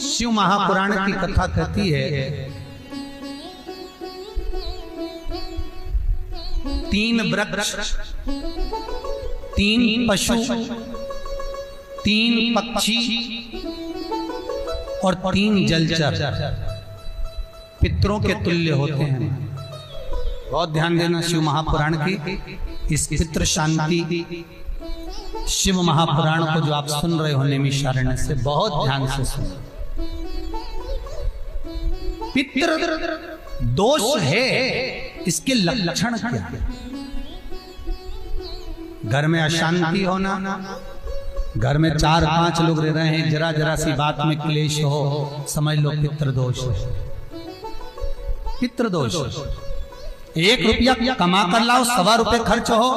शिव महापुराण की कथा कहती है, 3 वृक्ष, 3 पशु, 3 पक्षी और 3 जलचर पितरों के तुल्य होते हैं। बहुत ध्यान देना शिव महापुराण की इस पितृ शांति शिव महापुराण को जो आप सुन रहे हो नैमिषारण्य से, बहुत ध्यान से सुनो। पितृ दोष है, इसके लक्षण क्या है? घर में अशांति होना, घर में 4-5 लोग रह रहे हैं, जरा जरा सी बात में क्लेश हो, समझ लो पितृदोष है। पितृदोष, 1 रुपया कमा कर लाओ, 1.25 रुपए खर्च हो,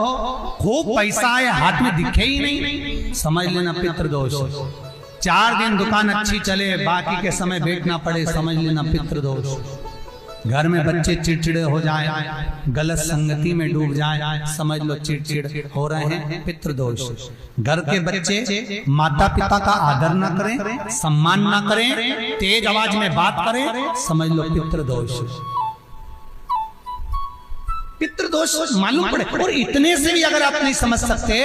खूब पैसा है, हाथ में दिखे ही नहीं, समझ लेना पितृदोष। 4 दिन दुकान अच्छी चले, बाकी के समय बैठना पड़े, समझ लेना पितृदोष। घर में बच्चे चिड़चिड़े हो जाएं, गलत संगति में डूब जाएं, समझ लो चिड़चिड़ हो रहे हैं, पितृदोष। घर के बच्चे माता पिता का आदर ना करें, सम्मान ना करें, तेज आवाज में बात करें, समझ लो पितृदोष। पितृदोष मालूम पड़े। और इतने से भी अगर आप नहीं समझ सकते,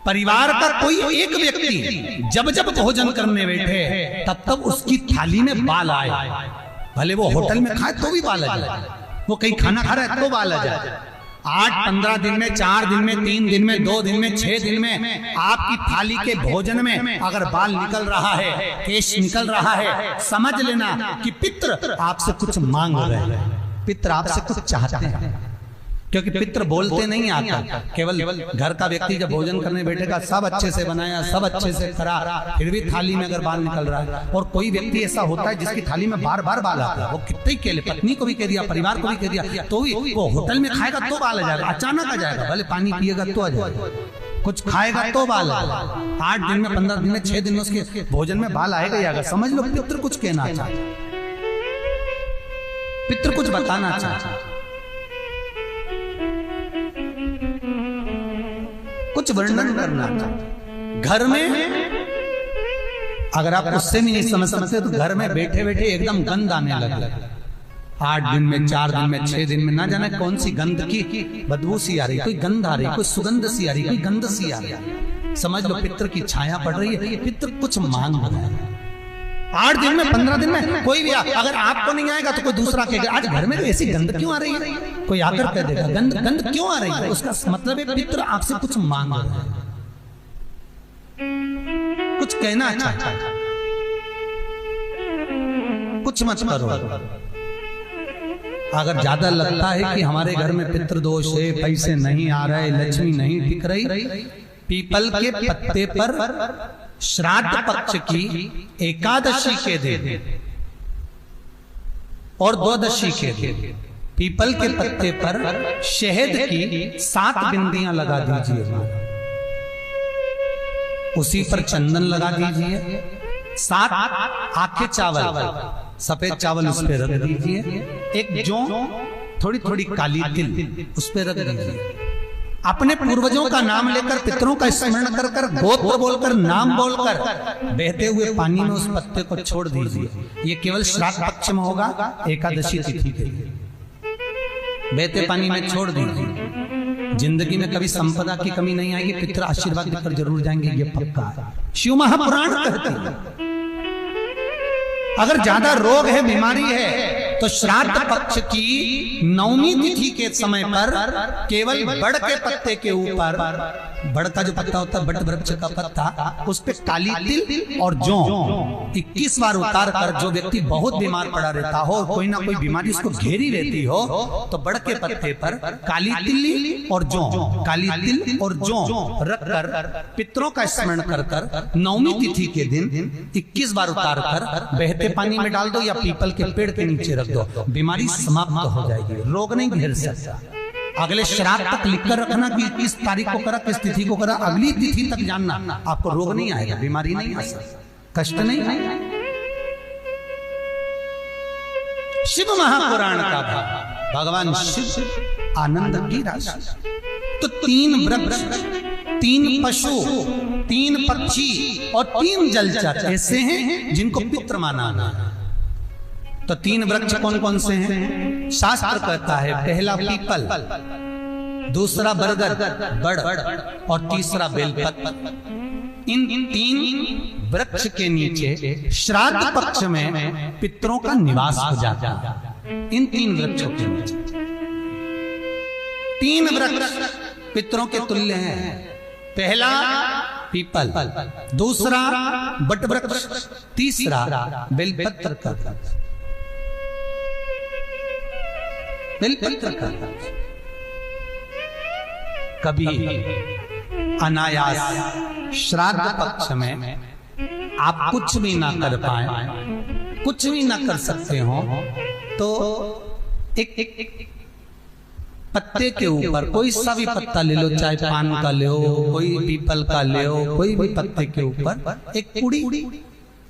परिवार का कोई एक व्यक्ति जब जब भोजन करने बैठे तब तब उसकी थाली में बाल आए, भले वो होटल में खाए तो भी बाल आ जाए, वो कहीं खाना खा रहा है तो बाल आ जाए। 8-15 दिन में, 4 दिन में, 3 दिन में, 2 दिन में, 6 दिन में आपकी थाली के भोजन में अगर बाल निकल रहा है, केश निकल रहा है, समझ लेना कि पितृ आपसे कुछ मांग रहे हैं, पितृ आपसे कुछ चाहते हैं। क्योंकि पितृ बोलते नहीं आता, केवल घर का व्यक्ति जब भोजन करने बैठेगा, सब अच्छे से बनाया, सब अच्छे से करा, फिर भी थाली में अगर बाल निकल रहा है, और कोई व्यक्ति ऐसा होता है जिसकी थाली में बार बार बाल आता है, वो कितने के लिए, पत्नी को भी कह दिया, परिवार को भी कह दिया, तो भी वो होटल में खाएगा तो बाल आ जाएगा, अचानक आ जाएगा, भले पानी पिएगा तो आ जाएगा, कुछ खाएगा तो बाल आएगा। 8 दिन में, 15 दिन में, 6 दिन में उसके भोजन में बाल आएगा ही आएगा। समझ लो पितृ कुछ कहना चाहता, पितृ कुछ बताना चाहता, कुछ वर्णन करना चाहता। घर में अगर आप उससे भी नहीं समझ सकते तो घर में बैठे बैठे एकदम गंध आने लगे। 8 दिन में, 4 दिन में, 6 दिन में, ना जाने कौन सी गंध की बदबू सी आ रही, कोई गंध आ रही, कोई सुगंध सी आ रही, कोई गंध सी आ रही। समझ लो पितृ की छाया पड़ रही है, पितृ कुछ मांग रहा है। 8 दिन में, 15 दिन में कोई भी अगर आपको नहीं आएगा तो कोई दूसरा कहेगा, आज घर में ऐसी गंध क्यों आ रही है, कोई आकर कह देगा गंध क्यों आ रही है, उसका मतलब है पितृ आपसे कुछ मांग रहा है, कुछ कहना चाहता है, कुछ मत करो। अगर ज्यादा लगता है कि हमारे घर में पितृदोष है, पैसे नहीं आ रहे, लक्ष्मी नहीं टिक रही, पीपल के पत्ते पर श्राद्ध पक्ष की एकादशी के दिन और द्वादशी के दिन पीपल के पत्ते पर शहद की 7 बिंदियां लगा दीजिए, उसी पर चंदन लगा दीजिए, 7 आखे चावल, सफेद चावल उस पर रख दीजिए, एक जौ, थोड़ी थोड़ी काली तिल उस पर रख दीजिए। अपने पूर्वजों का नाम लेकर, पितरों का स्मरण कर कर, गोत्र बोलकर, नाम बोलकर बहते हुए पानी में उस पत्ते को छोड़ दीजिए। ये केवल श्राद्ध पक्ष में होगा, एकादशी तिथि के लिए बहते पानी में छोड़ दीजिए। जिंदगी में कभी संपदा की कमी नहीं आएगी, पितर आशीर्वाद देकर जरूर जाएंगे, ये पक्का है। शिव महापुराण कहते हैं अगर ज्यादा रोग है, बीमारी है, तो श्राद्ध पक्ष की 9वीं तिथि के समय पर केवल बड़ के पत्ते के ऊपर, बड़ का जो पत्ता होता है, बट वृक्ष का पत्ता, उस पे काली तिल और जौ 21 बार उतार कर, जो व्यक्ति बहुत बीमार पड़ा रहता हो, कोई ना कोई बीमारी उसको घेरी रहती हो, तो बड़ के पत्ते पर काली तिल और जौ, काली तिल और जौ रख कर पितरों का स्मरण कर कर 9वीं तिथि के दिन 21 बार उतार कर बहते पानी में डाल दो या पीपल के पेड़ के नीचे रख दो, बीमारी समाप्त हो जाएगी, रोग नहीं घेर सकता। अगले श्राद्ध तक लिखकर रखना कि किस तारीख को करा, किस तिथि को करा, अगली तिथि तक जानना, आपको रोग नहीं आएगा, बीमारी नहीं आ सकती, कष्ट नहीं आएगा। शिव महापुराण का भाग, भगवान शिव आनंद की राशि। तो 3 वृक्ष, 3 पशु, 3 पक्षी और 3 जलचर ऐसे हैं जिनको पितृ माना है। तो 3 वृक्ष कौन कौन से हैं? शास्त्र कहता है पहला पीपल, दूसरा बरगद बड़ और तीसरा बेलपत्र। इन 3 वृक्ष के नीचे श्राद्ध पक्ष में पितरों का निवास हो जाता है। इन 3 वृक्षों के नीचे 3 वृक्ष पितरों के तुल्य हैं। पहला पीपल, दूसरा बट वृक्ष, तीसरा बेलपत्र का बेलपत्र का। कभी अनायास श्राद्ध पक्ष में आप कुछ भी ना कर पाए, कुछ भी ना कर सकते हो, तो एक पत्ते के ऊपर कोई सा भी पत्ता ले लो, चाहे पान का ले हो, कोई पीपल का ले हो, कोई भी पत्ते के ऊपर एक कुड़ी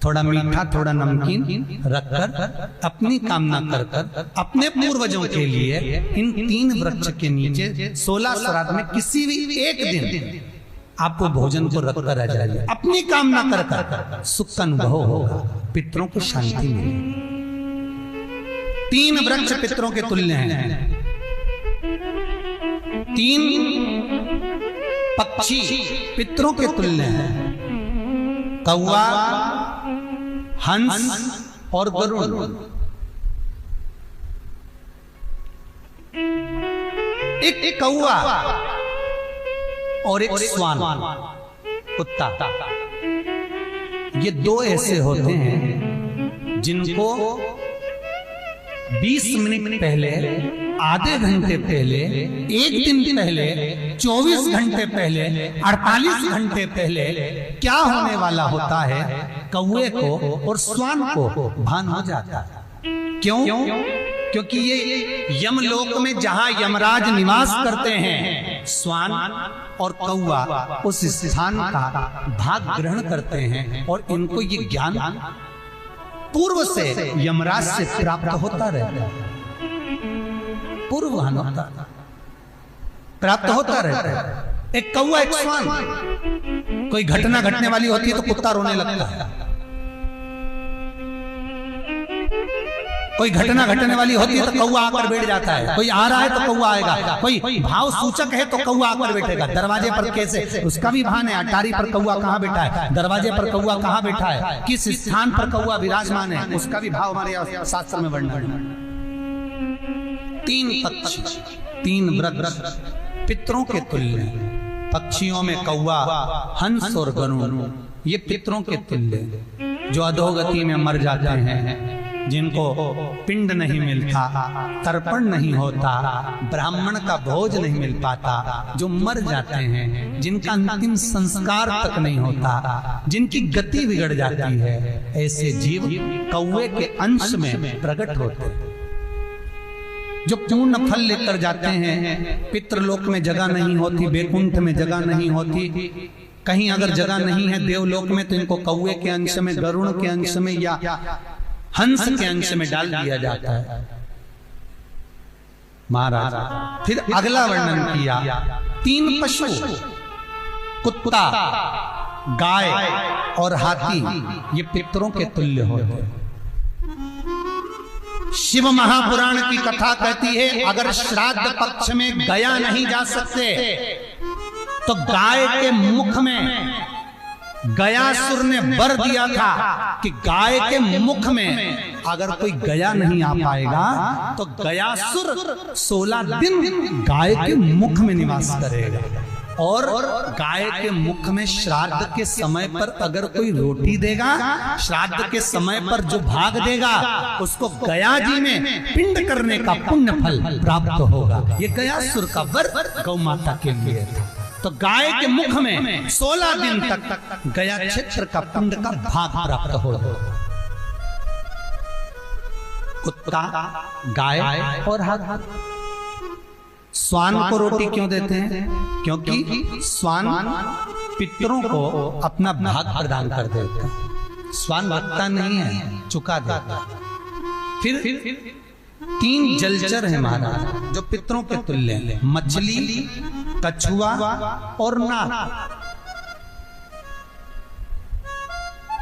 थोड़ा मीठा थोड़ा नमकीन रखकर अपनी कामना कर कर अपने पूर्वजों के लिए इन 3 वृक्ष के नीचे 16 श्राद्ध में किसी भी एक दिन आपको भोजन को रखकर आ जाइए। अपनी कामना कर कर सुख का अनुभव होगा, पितरों को शांति मिलेगी। 3 वृक्ष पितरों के तुल्य हैं। 3 पक्षी पितरों के तुल्य हैं। कौवा, हंस और गरुड़। एक कौवा और एक स्वान, कुत्ता, ये 2 ऐसे होते हैं जिनको 20 मिनट पहले, आधे घंटे पहले, 1 दिन पहले, 24 घंटे पहले, 48 घंटे पहले क्या होने वाला होता है कौवे को और स्वान को भान हो जाता है। क्यों? क्योंकि ये यमलोक में जहां यमराज निवास करते हैं, स्वान और कौवा उस स्थान का भाग ग्रहण करते हैं और इनको ये ज्ञान पूर्व से यमराज से प्राप्त होता रहता है। पूर्व प्राप्त होता रहता है। एक कौवा, एक स्वान, कोई घटना घटने वाली होती है तो कुत्ता रोने लगता है, कोई घटना घटने वाली होती है तो कौवा आकर बैठ जाता है, कोई आ रहा है तो कौवा आएगा, कोई भाव सूचक है तो कौवा आकर बैठेगा। दरवाजे पर कैसे उसका भी भान है, अटारी पर कौवा कहाँ बैठा है, दरवाजे पर कौवा कहाँ बैठा है, किस स्थान पर कौवा विराजमान है, उसका भी भाव हमारे शास्त्र में वर्णन है। 3 पक्षी, 3 वृक्ष पितरों के तुल्य। पक्षियों में कौवा, हंस और गरुड़, ये पितरों के तुल्य, जो अधोगति में मर जाते हैं, जिनको पिंड नहीं मिलता, तर्पण नहीं होता, ब्राह्मण का भोज नहीं मिल पाता, जो मर जाते हैं, जिनका अंतिम संस्कार तक नहीं होता, जिनकी गति बिगड़ जाती है, ऐसे जीव कौवे के अंश में प्रकट होते हैं, जो पूर्ण फल लेकर जाते हैं। पितृलोक में जगह नहीं होती, बैकुंठ में जगह नहीं होती, कहीं अगर जगह नहीं है देवलोक में तो इनको कौवे के अंश में, गरुड़ के अंश में या हंस के अंश में डाल दिया जाता है। महाराज फिर अगला वर्णन किया, 3 पशु, कुत्ता, गाय और हाथी, ये पितरों के तुल्य होते हैं। शिव महापुराण की कथा कहती है अगर श्राद्ध पक्ष में गया नहीं जा सकते तो गाय के मुख में गयासुर ने वर दिया था कि गाय के मुख में अगर कोई गया नहीं आ पाएगा तो गयासुर 16 दिन गाय के मुख में निवास करेगा। और गाय के मुख में श्राद्ध के समय पर अगर कोई रोटी देगा, श्राद्ध के समय पर जो भाग देगा उसको गया जी में पिंड करने का पुण्य फल प्राप्त होगा। ये गयासुर का वर गौ माता के लिए था। तो गाय के मुख में 16 दिन तक गया क्षेत्र का पिंड का भाग प्राप्त होगा। कुत्ता, गाय और हाथी। स्वान को रोटी क्यों देते हैं? क्योंकि स्वान पितरों को अपना भाग प्रदान कर देता है। स्वान भक्ता नहीं है, चुका देता। फिर 3 जलचर है महाराज जो पितरों के तुल्य हैं। मछली, कछुआ और नाग।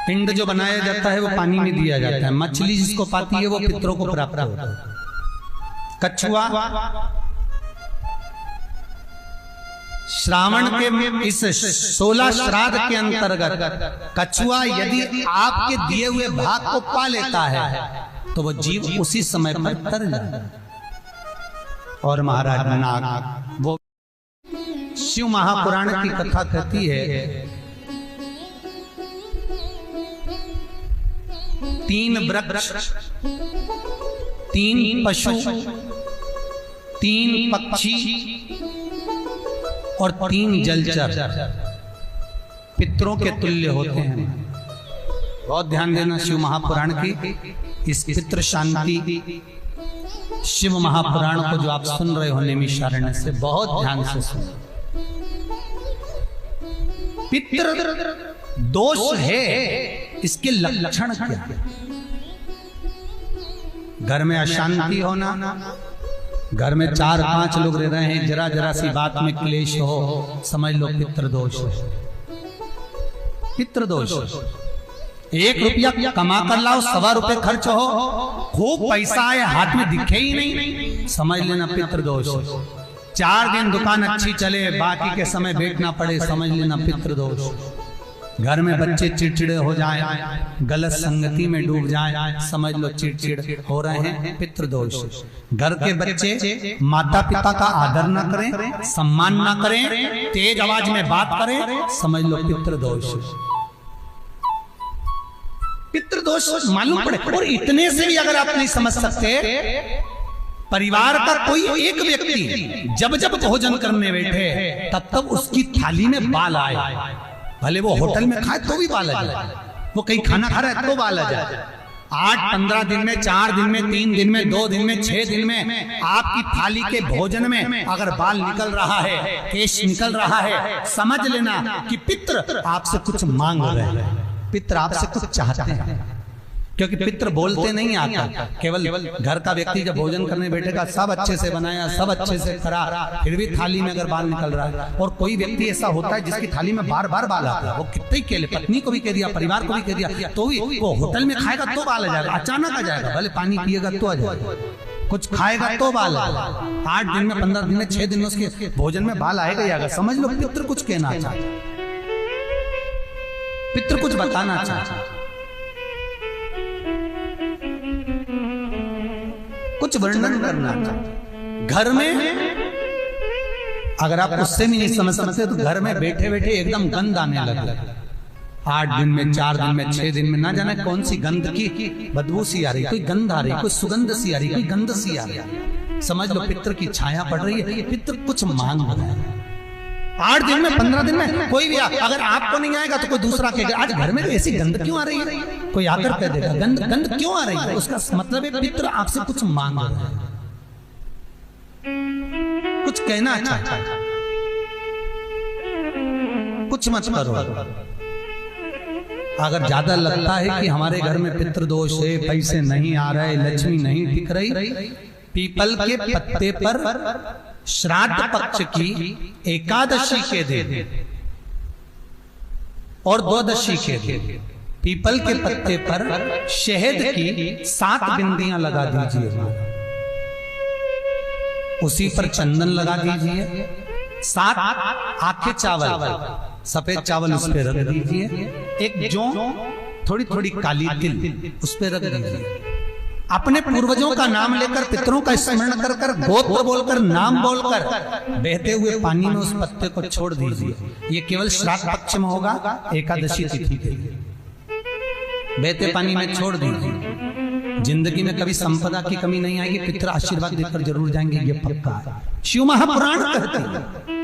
पिंड जो बनाया जाता है वो पानी में दिया जाता है। मछली जिसको पाती है वो पितरों को प्राप्त होता है। कछुआ श्रावण के इस 16 श्राद्ध के अंतर्गत कछुआ यदि आपके दिए हुए भाग को पा लेता है तो वो जीव उसी समय पर तर जाता है। और महाराज नाग, वो शिव महापुराण की कथा कहती है, 3 वृक्ष, 3 पशु, 3 पक्षी और 3 जलचर पितरों के तुल्य होते हैं। बहुत ध्यान देना शिव महापुराण की इस पितृ शांति शिव महापुराण को जो आप सुन रहे हो नैमिषारण्य से, बहुत ध्यान से सुनो। पितृ दोष है, इसके लक्षण क्या है? घर में अशांति होना, घर में 4-5 लोग रह रहे हैं, जरा जरा सी बात में क्लेश हो, समझ लो पितृदोष है। पितृदोष 1 रुपया कमा कर लाओ, 1.25 रुपए खर्च हो, खूब पैसा आए हाथ में दिखे ही नहीं, समझ लेना पितृदोष। 4 दिन दुकान अच्छी चले, बाकी के समय बैठना पड़े, समझ लेना पितृदोष। घर में बच्चे चिड़चिड़े हो जाएं, गलत संगति में डूब जाएं, समझ लो चिड़चिड़ हो रहे हैं, पितृदोष। घर के बच्चे माता पिता का आदर ना करें, सम्मान ना करें, तेज आवाज में बात करें, समझ लो पितृदोष। पितृदोष मालूम पड़े। और इतने से भी अगर आप नहीं समझ सकते, परिवार का कोई एक व्यक्ति जब जब भोजन करने बैठे तब तब उसकी थाली में बाल आए, भले वो होटल में खाए तो भी बाल आ जाए, वो कहीं खाना खा रहा है तो बाल आ जाए। 8-15 दिन में, 4 दिन में, 3 दिन में, 2 दिन में, 6 दिन में आपकी थाली के भोजन में अगर बाल निकल रहा है, केश निकल रहा है, समझ लेना कि पितृ आपसे कुछ मांग रहे हैं, पितृ आपसे कुछ चाहते हैं। क्योंकि पितृ बोलते नहीं आता, केवल घर का व्यक्ति जब भोजन करने बैठेगा, सब अच्छे से बनाया, सब अच्छे से करा, फिर भी थाली में अगर बाल निकल रहा है। और कोई व्यक्ति ऐसा होता है जिसकी थाली में बार बार बाल आता है, वो कितने ही केले, पत्नी को भी कह दिया, परिवार को भी कह दिया, तो भी वो होटल में खाएगा तो बाल आ जाएगा, अचानक आ जाएगा, भले पानी पिएगा तो आ जाएगा, कुछ खाएगा तो बाल आएगा। 8 दिन में, 15 दिन में, 6 दिन में उसके भोजन में बाल आएगा ही आएगा। समझ लो पितृ कुछ कहना चाहता, पितृ कुछ बताना चाहता, कुछ वर्णन करना चाहते। घर में अगर आप उससे भी नहीं समझ सकते तो घर में बैठे बैठे एकदम गंध आने लगे। 8 दिन में, 4 दिन में, 6 दिन में, ना जाने कौन सी गंध की बदबू सी आ रही, कोई गंध आ रही, कोई सुगंध सी आ रही, कोई गंध सी आ रही, समझ लो पितृ की छाया पड़ रही है, पितृ कुछ मांग रहा है। 8 दिन में, 15 दिन में कोई भी अगर आपको नहीं आएगा तो कोई दूसरा कहेगा आज घर में ऐसी गंध क्यों आ रही है, कोई आकर कह देगा गंध क्यों आ रही है, उसका मतलब है पितृ आपसे कुछ मांग रहा है, कुछ कहना चाहता है, कुछ मत करो। अगर ज्यादा लगता है कि हमारे घर में पितृदोष है, पैसे नहीं आ रहे, लक्ष्मी नहीं टिक रही, पीपल के पत्ते पर श्राद्ध पक्ष की एकादशी के दिन और द्वादशी के दिन पीपल के पत्ते पर शहद की 7 बिंदियां लगा दीजिए, उसी पर चंदन लगा दीजिए, 7 आखे चावल, सफेद चावल उस पर रख दीजिए, एक जौ, थोड़ी थोड़ी काली तिल उस पर रख दीजिए। अपने पूर्वजों का नाम लेकर, पितरों का स्मरण कर कर, गोत्र बोलकर, नाम बोलकर बहते हुए पानी में उस पत्ते को छोड़ दीजिए। ये केवल श्राद्ध पक्ष में होगा, एकादशी तिथि के लिए बहते पानी में छोड़ दीजिए। जिंदगी में कभी संपदा की कमी नहीं आएगी, पितर आशीर्वाद देकर जरूर जाएंगे, ये पक्का है। शिव महापुराण कहते हैं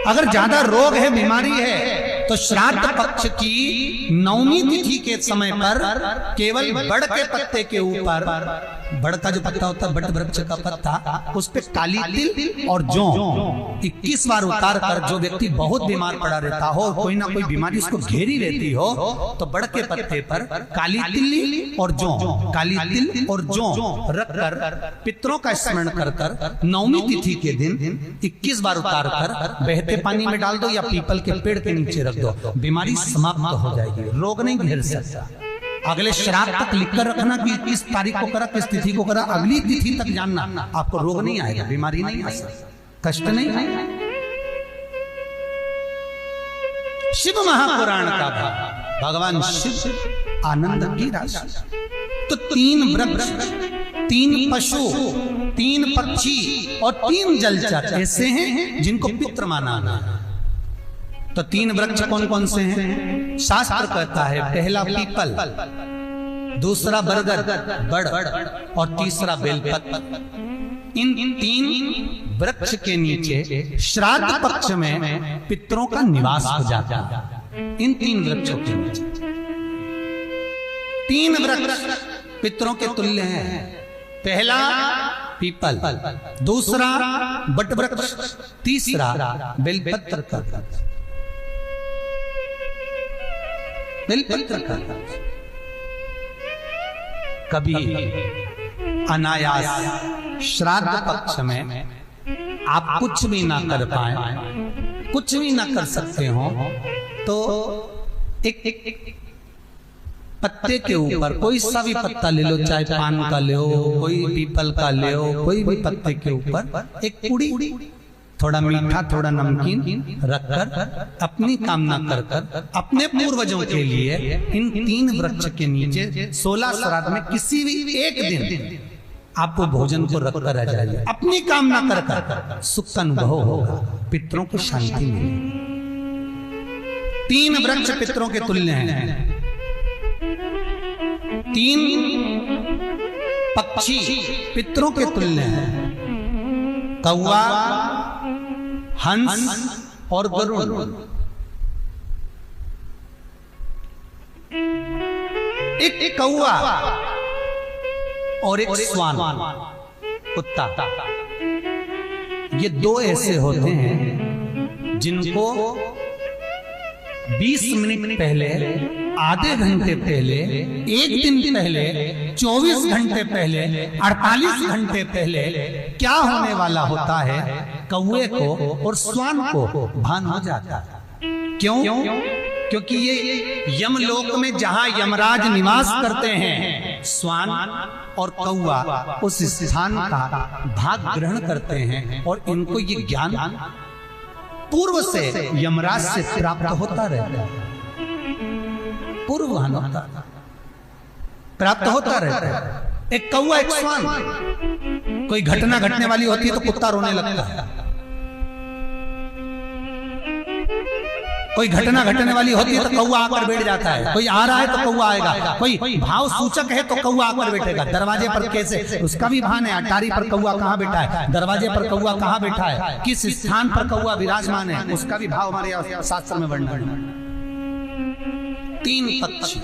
अगर ज्यादा रोग है, बीमारी है, तो श्राद्ध पक्ष की 9वीं तिथि के समय पर केवल बड़ के पत्ते के ऊपर बड़ का जो पत्ता होता है, बट वृक्ष का पत्ता, उस पे काली तिल और जौ 21 बार उतार कर, जो व्यक्ति बहुत बीमार पड़ा रहता हो, कोई ना कोई बीमारी उसको घेरी रहती हो, तो बड़ के पत्ते पर काली तिल और जौ, काली तिल और जौ रख कर पितरों का स्मरण कर कर नवमी तिथि के दिन 21 बार उतार कर बहते पानी में डाल दो या पीपल के पेड़ के नीचे रख दो, बीमारी समाप्त हो जाएगी, रोग नहीं घेर सकता। अगले श्राद्ध तक लिखकर रखना कि किस तारीख को करा, किस तिथि को करा, अगली तिथि तक जानना, आपको रोग नहीं आएगा, बीमारी नहीं आ सकता, कष्ट नहीं आएगा। शिव महापुराण का भाग, भगवान शिव आनंद की राशि। तो 3 वृक्ष, 3 पशु, 3 पक्षी और 3 जलचर ऐसे हैं जिनको पितृ माना है। तो 3 वृक्ष कौन कौन से हैं? शास्त्र कहता है पहला पीपल, दूसरा बरगद बड़ और तीसरा बेलपत्र। इन 3 वृक्ष के नीचे श्राद्ध पक्ष में पितरों का निवास हो जाता है। इन 3 वृक्षों के नीचे 3 वृक्ष पितरों के तुल्य हैं। पहला पीपल, दूसरा बट वृक्ष, तीसरा बेलपत्र का बेलपत्र का। कभी अनायास श्राद्ध पक्ष में आप कुछ भी ना कर पाए, कुछ भी ना कर सकते हो, तो एक पत्ते के ऊपर कोई सा भी पत्ता ले लो, चाहे पान का ले हो, कोई पीपल का ले हो, कोई भी पत्ते के ऊपर एक पुड़ी, थोड़ा मीठा थोड़ा नमकीन रखकर अपनी कामना कर कर अपने पूर्वजों के लिए इन 3 वृक्ष के नीचे 16 श्राद्ध में किसी भी एक दिन आप भोजन को रखकर रह जाइए, अपनी कामना कर कर सुख का अनुभव होगा, पितरों को शांति मिलेगी। 3 वृक्ष पितरों के तुल्य हैं। 3 पक्षी पितरों के तुल्य हैं। कौवा, हंस और गरुड़। एक कौवा और एक स्वान, कुत्ता, ये 2 ऐसे होते हैं जिनको 20 मिनट पहले, आधे घंटे पहले, 1 दिन पहले, 24 घंटे पहले, 48 घंटे पहले क्या होने वाला होता है, कौवे को और स्वान को भान हो जाता है। क्यों? क्योंकि ये यमलोक में जहां यमराज निवास करते हैं, स्वान और कौवा उस स्थान का भाग ग्रहण करते हैं और इनको ये ज्ञान पूर्व से यमराज से प्राप्त होता रहता है, पूर्ववान होता प्राप्त होता रहता है। एक कौवा, एक स्वान, कोई घटना घटने वाली होती है तो कुत्ता रोने लगता है, कोई घटना घटने वाली होती है तो कौवा आकर बैठ जाता है, कोई आ रहा है तो कौवा आएगा, कोई भाव सूचक है तो कौवा आकर बैठेगा। दरवाजे पर कैसे, उसका भी भान है, अटारी पर कौवा कहाँ बैठा है, दरवाजे पर कौवा कहाँ बैठा है, किस स्थान पर कौवा विराजमान है, उसका भी भाव हमारे शास्त्र में वर्णन है। 3 पक्षी,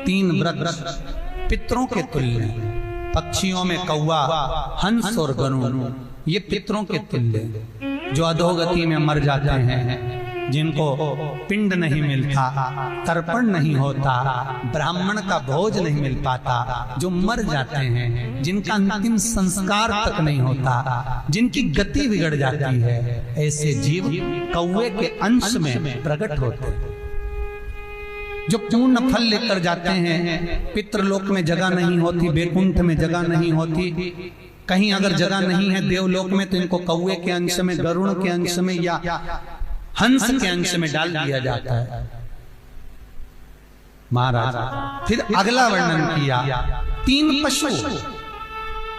3 वृक्ष पितरों के तुल्य। पक्षियों में कौवा, हंस और गरुड़, ये पितरों के तुल्य, जो अधोगति में मर जाते हैं, जिनको पिंड नहीं मिलता, तर्पण नहीं होता, ब्राह्मण का भोज नहीं मिल पाता, जो मर जाते हैं, जिनका अंतिम संस्कार तक नहीं होता, जिनकी गति बिगड़ जाती है, ऐसे जीव कौवे के अंश में प्रकट होते हैं, जो पूर्ण फल लेकर जाते हैं। पितृलोक में जगह नहीं होती, बैकुंठ में जगह नहीं होती, कहीं अगर जगह नहीं है देवलोक में, तो इनको कौवे के अंश में, गरुड़ के अंश में या हंस के अंश में डाल दिया जाता है। महाराज फिर अगला वर्णन किया, 3 पशु,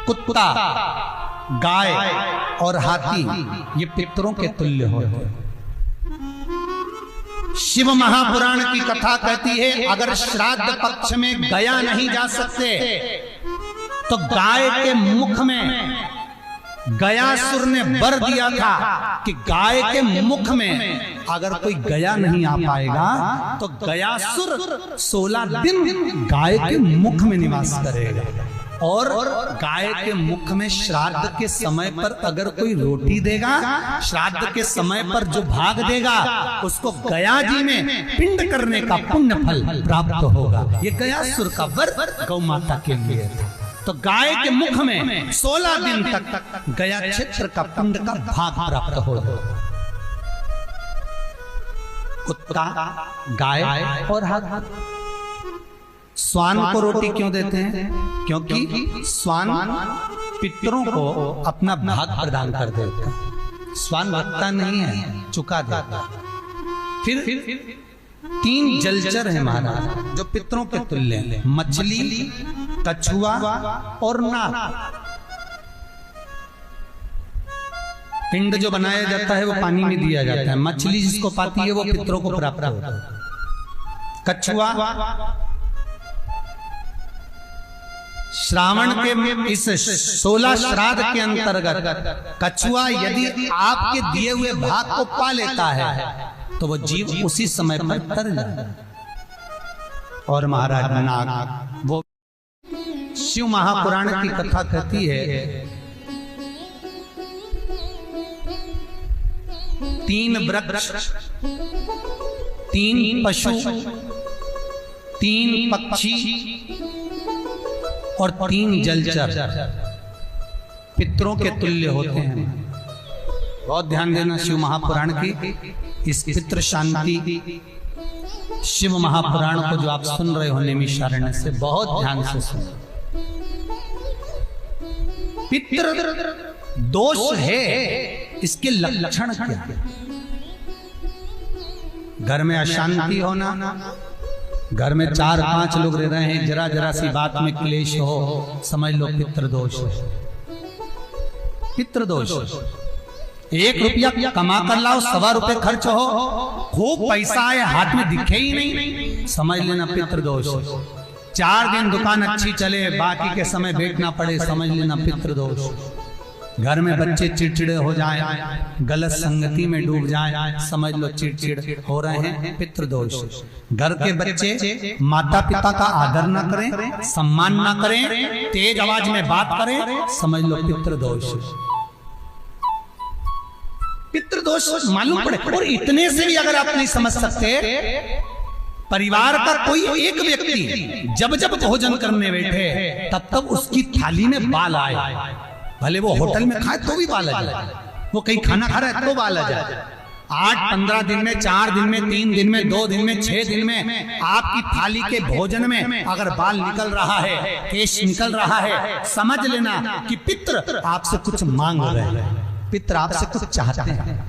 कुत्ता, गाय और हाथी, ये पितरों के तुल्य होते हैं। शिव महापुराण की कथा कहती है, अगर श्राद्ध पक्ष में गया नहीं जा सकते तो गाय के मुख में गयासुर ने वर दिया था कि गाय के मुख में अगर कोई गया नहीं आ पाएगा तो गयासुर 16 दिन गाय के मुख में निवास करेगा। और गाय के मुख में श्राद्ध के समय पर अगर कोई रोटी देगा, श्राद्ध के समय पर जो भाग देगा उसको गया जी में पिंड करने का पुण्य फल प्राप्त होगा। ये गयासुर का वर गौ माता के लिए था। तो गाय के मुख में 16 दिन तक गया क्षेत्र का पिंड का भाग प्राप्त होगा। कुत्ता, गाय और हाथी। स्वान को रोटी क्यों देते हैं? क्योंकि स्वान पितरों को अपना भाग प्रदान कर देता है। स्वान भक्ता नहीं है, चुका देता। फिर 3 जलचर है महाराज जो पितरों के तुल्य हैं, मछली, कछुआ और नाग। पिंड जो बनाया जाता है वो पानी में दिया जाता है। मछली जिसको पाती है वो पितरों को प्राप्त होता है। कछुआ श्रावण के इस 16 श्राद्ध के अंतर्गत कछुआ यदि आपके दिए हुए भाग को पा लेता है तो वो जीव उसी समय पर तर जाता है। और महाराज नाग, वो शिव महापुराण की कथा कहती है 3 वृक्ष, 3 पशु, 3 पक्षी और 3 जलचर पितरों के तुल्य होते हैं। बहुत ध्यान देना शिव महापुराण की इस पितृ शांति शिव महापुराण को जो आप सुन रहे हो नैमिषारण्य से, बहुत ध्यान से सुनो। पितृ दोष है, इसके लक्षण क्या है? घर में अशांति होना, घर में 4-5 लोग रह रहे हैं, जरा जरा सी बात में क्लेश हो, समझ लो पितृदोष है। पितृदोष 1 रुपया कमा कर लाओ, 1.25 रुपए खर्च हो, खूब पैसा है हाथ में दिखे ही नहीं, समझ लेना पितृदोष। 4 दिन दुकान अच्छी चले, बाकी के समय बैठना पड़े, समझ लेना पितृदोष। घर में बच्चे चिड़चिड़े हो जाएं, गलत संगति में डूब जाएं, समझ लो चिड़चिड़ हो रहे हैं, पितृदोष। घर के बच्चे माता पिता का आदर ना करें, सम्मान ना करें, तेज आवाज में बात करें, समझ लो पितृदोष। पितृदोष मालूम पड़े। और इतने से भी अगर आप नहीं समझ सकते, परिवार का कोई एक व्यक्ति जब जब भोजन करने बैठे तब तब उसकी थाली में बाल आए, भले वो होटल में खाए तो भी बाल आ जाए, वो कहीं खाना खा रहा है तो बाल आ जाए। 8-15 दिन में, 4 दिन में, 3 दिन में, 2 दिन में, 6 दिन में आपकी थाली के भोजन में अगर बाल निकल रहा है, केश निकल रहा है, समझ लेना कि पितृ आपसे कुछ मांग रहे हैं, पितृ आपसे कुछ चाहते हैं।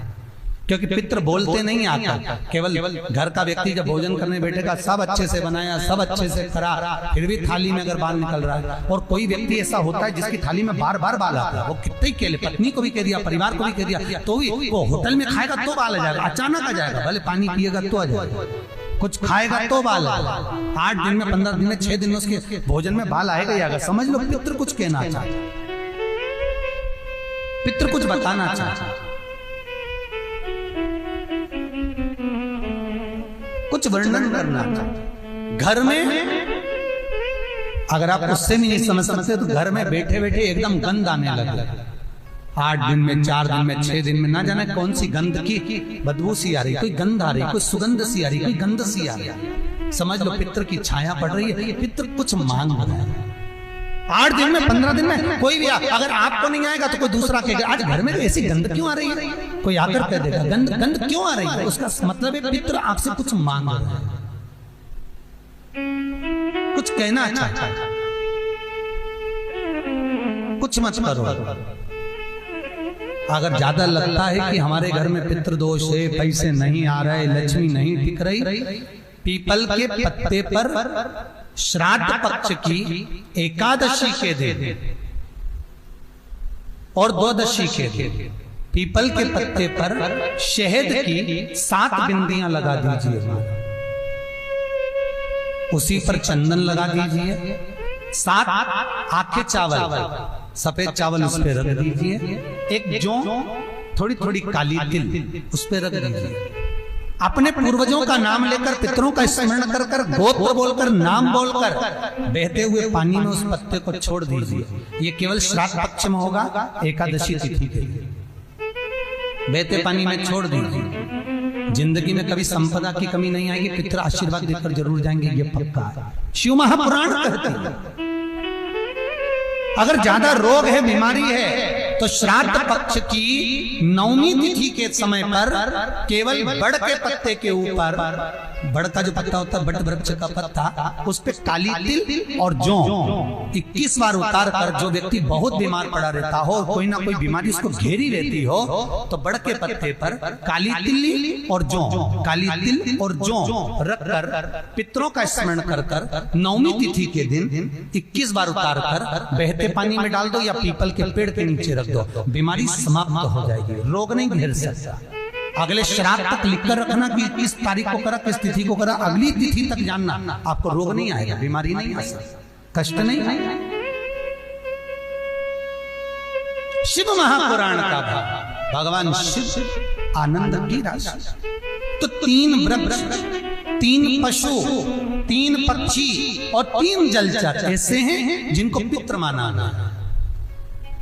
क्योंकि पितृ बोलते नहीं आता, केवल घर का व्यक्ति जब भोजन करने बैठेगा, सब अच्छे से बनाया, सब अच्छे से करा, फिर भी थाली में अगर बाल निकल रहा है। और कोई व्यक्ति ऐसा होता है जिसकी थाली में बार बार बाल आता है, वो कितने के लिए, पत्नी को भी कह दिया, परिवार को भी कह दिया, तो भी वो होटल में खाएगा तो बाल आ जाएगा, अचानक आ जाएगा, भले पानी पिएगा तो आ जाएगा, कुछ खाएगा तो बाल आएगा। 8 दिन में, 15 दिन में, 6 दिन में उसके भोजन में बाल आएगा ही आएगा। समझ लो पितृ कुछ कहना चाहता, पितृ कुछ बताना चाहता, कुछ वर्णन करना चाहते। घर में अगर आप उससे भी नहीं समझ सकते तो घर में बैठे बैठे एकदम गंध आने लगे। 8 दिन में, 4 दिन में, 6 दिन में, ना जाने कौन सी गंध की बदबू सी आ रही, कोई गंध आ रही, कोई सुगंध सी आ रही, कोई गंध सी आ रही। समझ लो पितृ की छाया पड़ रही है, पितृ कुछ मांग रहा है। 8 दिन में, 15 दिन में कोई भी अगर आपको नहीं आएगा तो कोई दूसरा कहेगा आज घर में ऐसी गंध क्यों आ रही है, कोई आकर कह देगा गंध क्यों आ रही है, उसका मतलब है पितृ आपसे कुछ मांग रहा है, कुछ कहना चाहता है, कुछ मत करो। अगर ज्यादा लगता है कि हमारे घर में पितृदोष है, पैसे नहीं आ रहे, लक्ष्मी नहीं टिक रही, पीपल के पत्ते पर श्राद्ध पक्ष की एकादशी के दिन और द्वादशी के दिन पीपल के पत्ते पर शहद की 7 बिंदियां लगा दीजिए, उसी पर चंदन लगा दीजिए, 7 आखे चावल, सफेद चावल उस पर रख दीजिए, एक जौ, थोड़ी थोड़ी काली तिल उस पर रख दीजिए, अपने पूर्वजों का नाम लेकर, पितरों का स्मरण कर कर, गोत्र बोलकर, नाम बोलकर बहते हुए पानी में उस पत्ते को छोड़ दीजिए। ये केवल श्राद्ध पक्ष में होगा, एकादशी तिथि के लिए बहते पानी में छोड़ दीजिए। जिंदगी में कभी संपदा की कमी नहीं आएगी, पितर आशीर्वाद देकर जरूर जाएंगे, ये पक्का है। शिव महापुराण कहते हैं अगर ज्यादा रोग है, बीमारी है, तो श्राद्ध पक्ष की नवमी तिथि के समय पर केवल बड़ के पत्ते के ऊपर, बड़ का जो पत्ता होता है, बड़ वृक्ष का पत्ता, उस पे काली तिल और जौ 21 बार उतार कर, जो व्यक्ति बहुत बीमार पड़ा रहता हो, कोई ना कोई बीमारी उसको घेरी रहती हो, तो बड़ के पत्ते पर काली तिल और जौ, काली तिल और जौ रख कर पितरों का स्मरण कर कर नवमी तिथि के दिन 21 बार उतार कर बहते पानी में डाल दो या पीपल के पेड़ के नीचे रख दो, बीमारी समाप्त हो जाएगी, रोग नहीं घेर सकता। अगले श्राद्ध तक लिखकर रखना कि किस तारीख को करा, किस तिथि को करा, अगली तिथि तक जानना, आपको रोग नहीं आएगा, बीमारी नहीं आ सकती, कष्ट नहीं आएगा। शिव महापुराण का भाग, भगवान शिव आनंद की राशि। तो 3 वृक्ष, 3 पशु, 3 पक्षी और 3 जलचर ऐसे हैं जिनको पितृ माना है।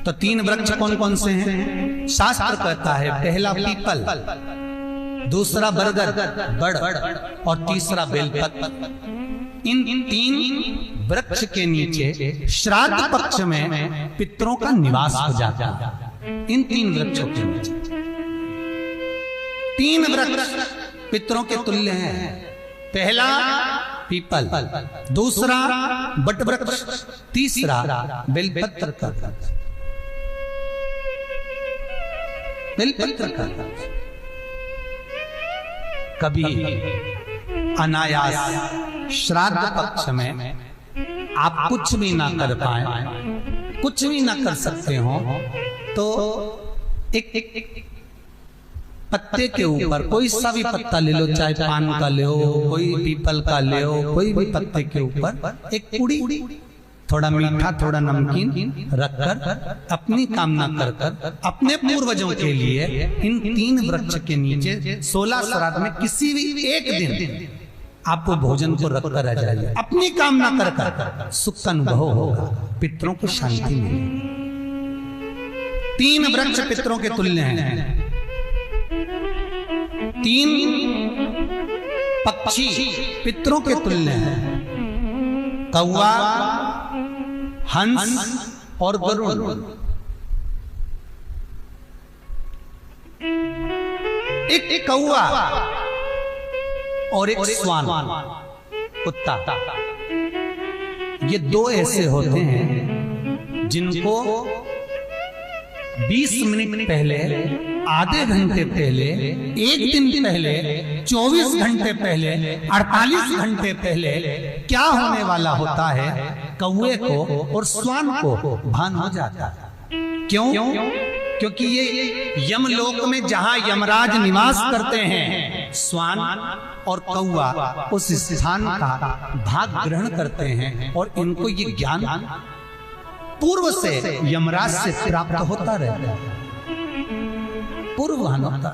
तो 3 वृक्ष कौन कौन से हैं? शास्त्र कहता है पहला पीपल, दूसरा बरगद बड़ और तीसरा बेलपत्र। इन 3 वृक्ष के नीचे श्राद्ध पक्ष में पितरों का निवास हो जाता है। इन 3 वृक्षों के नीचे 3 वृक्ष पितरों के तुल्य हैं। पहला पीपल, दूसरा बट वृक्ष, तीसरा बेलपत्र का वृक्ष। बेलपत्र का कभी अनायास श्राद्ध पक्ष में आप कुछ भी ना कर पाए, कुछ भी ना कर सकते हो, तो एक पत्ते के ऊपर कोई सा भी पत्ता ले लो, चाहे पान का ले हो, कोई पीपल का ले हो, कोई भी पत्ते के ऊपर एक कुड़ी, थोड़ा मीठा थोड़ा नमकीन रखकर अपनी कामना कर कर अपने पूर्वजों के लिए इन 3 वृक्ष के नीचे 16 श्राद्ध में किसी भी एक दिन आपको भोजन को रखकर आ जाइए, अपनी कामना कर कर सुख का अनुभव होगा, पितरों को शांति मिलेगी। 3 वृक्ष पितरों के तुल्य हैं। 3 पक्षी पितरों के तुल्य हैं। कौवा, हंस और गरुड़। एक कौवा और एक स्वान, कुत्ता, ये 2 ऐसे होते हैं जिनको 20 मिनट पहले, आधे घंटे पहले, 1 दिन पहले, 24 घंटे पहले, 48 घंटे पहले क्या होने वाला होता है, कौवे को और स्वान को भान हो जाता है। क्यों? क्योंकि ये यमलोक में जहां यमराज निवास करते हैं, स्वान और कौवा उस स्थान का भाग ग्रहण करते हैं और इनको ये ज्ञान पूर्व से यमराज से प्राप्त होता रहता है, पूर्वान होता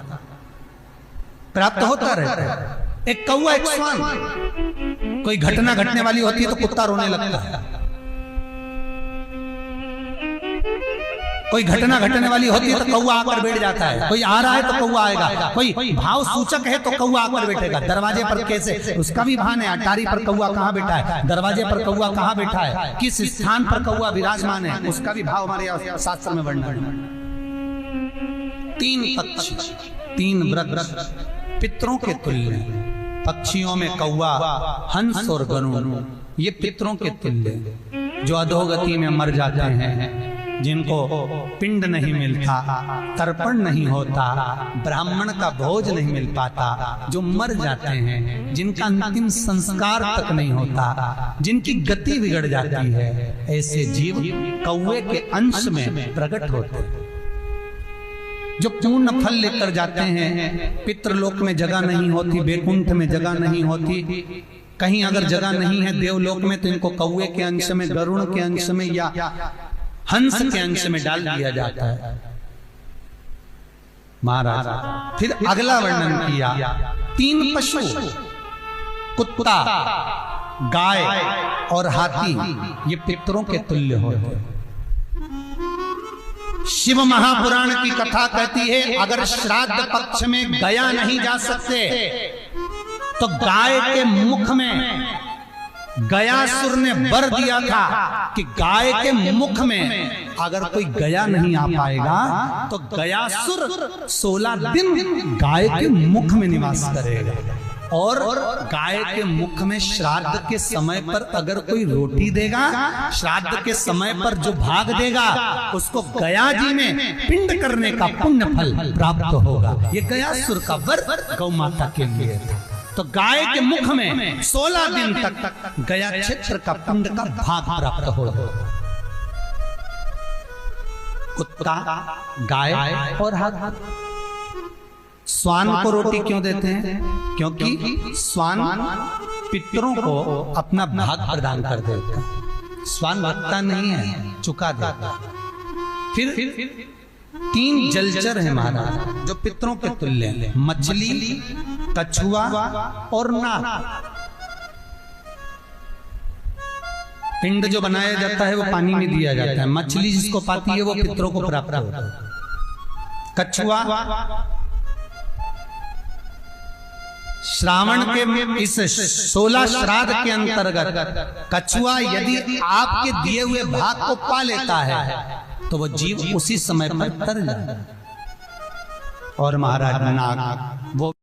प्राप्त होता रहता है। एक कौवा, एक स्वान, कोई घटना घटने वाली होती है तो कुत्ता रोने लगता है, कोई घटना घटने वाली होती है तो कौवा आकर बैठ जाता है, कोई आ रहा है तो कौवा आएगा, कोई भाव सूचक है तो कौवा आकर बैठेगा। दरवाजे पर कैसे, उसका भी भान है, अटारी पर कौवा कहाँ बैठा है, दरवाजे पर कौवा कहाँ बैठा है, किस स्थान पर कौवा विराजमान है, उसका भी भाव हमारे शास्त्र में वर्णन है। 3 पक्षी, 3 वृक्ष पितरों के तुल्य हैं। पक्षियों में कौवा, हंस और गरुड़, ये पितरों के तुल्य, जो अधोगति में मर जाते हैं, जिनको पिंड नहीं मिलता, तर्पण नहीं होता, ब्राह्मण का भोज नहीं मिल पाता, जो मर जाते हैं, जिनका अंतिम संस्कार तक नहीं होता, जिनकी गति बिगड़ जाती है, ऐसे जीव कौवे के अंश में प्रकट होते हैं, जो पूर्ण फल लेकर जाते हैं। पितृलोक में जगह नहीं होती, बैकुंठ में जगह नहीं होती, कहीं अगर जगह नहीं है देवलोक में, तो इनको कौवे के अंश में, गरुड़ के अंश में या हंस के अंश में डाल दिया जाता है। महाराज फिर अगला वर्णन किया, 3 पशु, कुत्ता, गाय और हाथी, ये पितरों के तुल्य होते। शिव महापुराण की कथा कहती है अगर श्राद्ध पक्ष में गया नहीं जा सकते तो गाय के मुख में गयासुर ने वर दिया था कि गाय के मुख में अगर कोई गया नहीं आ पाएगा तो गयासुर 16 दिन गाय के मुख में निवास करेगा। और गाय के मुख में श्राद्ध के समय पर अगर कोई रोटी देगा, श्राद्ध के समय पर जो भाग देगा उसको गया जी में पिंड करने का पुण्य फल प्राप्त होगा। ये गयासुर का वर गौ माता के लिए था। तो गाय के मुख में 16 दिन तक गया क्षेत्र का पिंड का भाग प्राप्त होगा। कुत्ता, गाय और हाथी। स्वान को रोटी क्यों देते हैं? क्योंकि स्वान पितरों को अपना भाग प्रदान कर देता। स्वान भक्ता नहीं है, चुका देता। फिर 3 जलचर है महाराज जो पितरों के तुल्य हैं, मछली, कछुआ और नाग। पिंड जो बनाया जाता है वो पानी में दिया जाता है। मछली जिसको पाती है वो पितरों को प्राप्त होता है। कछुआ श्रावण के इस 16 श्राद्ध के अंतर्गत कछुआ यदि आपके दिए हुए भाग को पा लेता है तो वो जीव उसी समय पर तर जाता है। और महाराज नाग वो